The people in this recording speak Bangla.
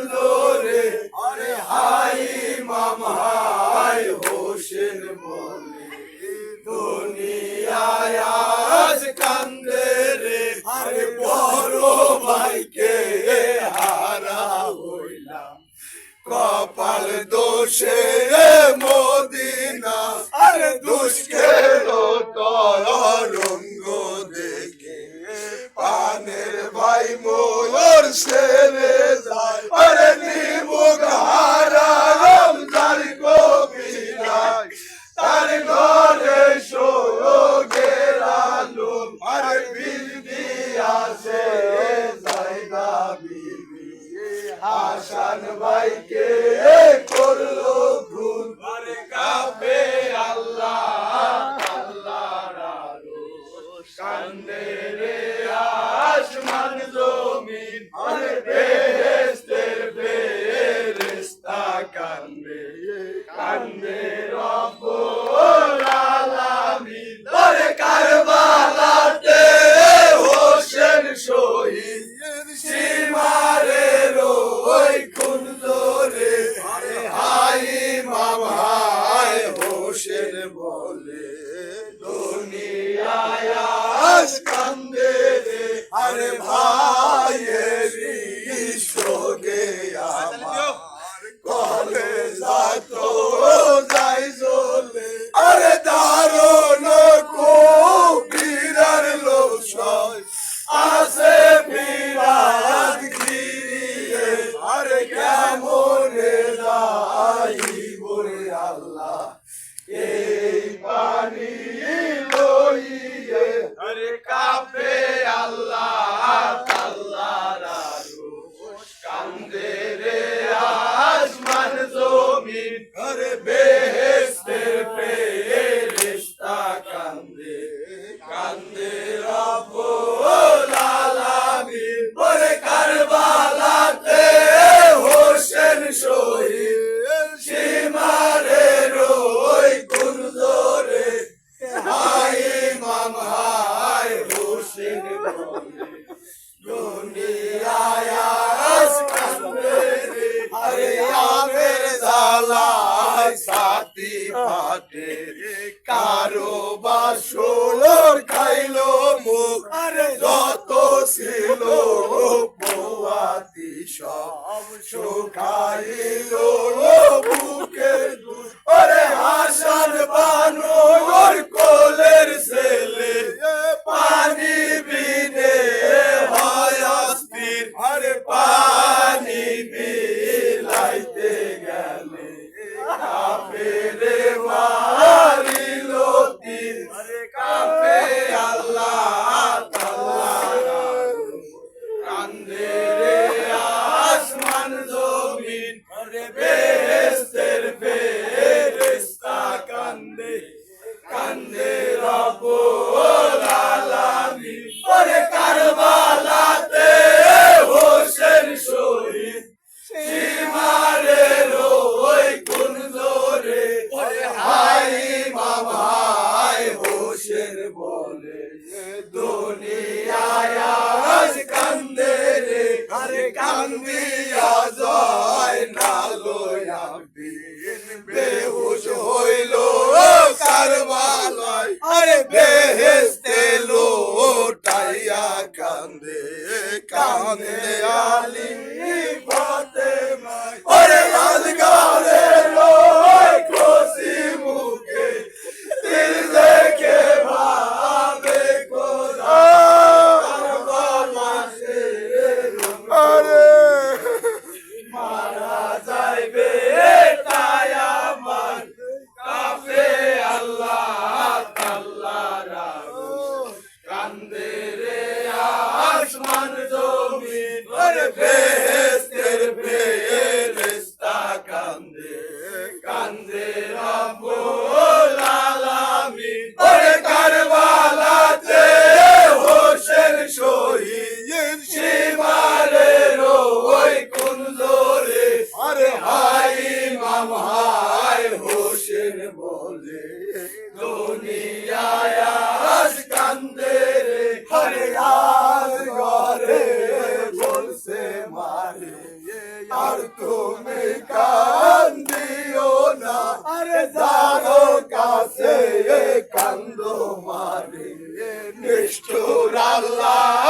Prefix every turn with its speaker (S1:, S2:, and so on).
S1: কুললো রে আরে হাই ইমাম হাই হোসেন বলে দুনিয়ায় আজ কান্দে রে আরে বড় ভাইকে হারা হইলাম কপাল দোষে মদিনা আরে দুষ্কের তরঙ্গ দেখে পানের ভাই মোর সেরে যায় আরে নিমুখ হারা রমজান কবিরায় তার ঘরে সোগের আলো আরে বিবি আসে জায়গা বিবি হাসান ভাইকে করলো খুন আরে কাফে আল্লাহ আল্লাহর আরশ কান্দে রে আসমান জমিন আরে বেহেশতের ফেরেশতা কান্দে কান্দে রব্বুল আলামিন আরে কারবালাতে হোসেন শহীদ সীমারের ওই কুললো রে আরে হাই ইমাম হাই হোসেন বলে দুনিয়ায় আজ কান্দে রে আরে ভাইয়ের শোকে আমার কলেজা তো যাই জ্বলে আরে দারুণ কবিরার লোকসয় আছে বিরাট গিরিয়ে আরে কেমনে যাইব রে আল্লাহ এই পানি লইয়ে আরে কাফে আল্লাহ আল্লাহর আরশ কান্দে রে আসমান জমিন আরে বেহেশতের ফেরেশতা কান্দে কান্দে রব্বুল আলামিন ওরে কারবালাতে হোসেন শহীদ সীমারের ওই কুললো রে হাই ইমাম হাই হোসেন বলে দুনিয়ায় আজ কান্দে রে আরে আমের জ্বালায় ছাতি ফাটে কারো বাসর খাইলো মুখ আরে যত ছিল পোয়াতি সব শুকাইলো বুকে দুধ আরে হাসান বানো ওর কোলের ছেলে পানি বিনে হয় অস্থির আরে পানি বিলাইতে গেলে কাফেরে মারিল তীর আরে কাফে আল্লাহ আল্লাহ কান্দে রে আসমান জমিন আরে বেহেশতের ফেরেশতা কান্দে কান্দে রব্বুল আলামিন আরে কারবালাতে হোসেন শহীদ সীমারের ওই কুললো রে আরে হাই ইমাম হাই হোসেন বলে দুনিয়ায় আজ কান্দে রে আরে কান্দিয়া যায় না লয়া কান্দিও না
S2: আরে
S1: যারো কাছে কান্দো মারে নিষ্ঠুর আল্লাহ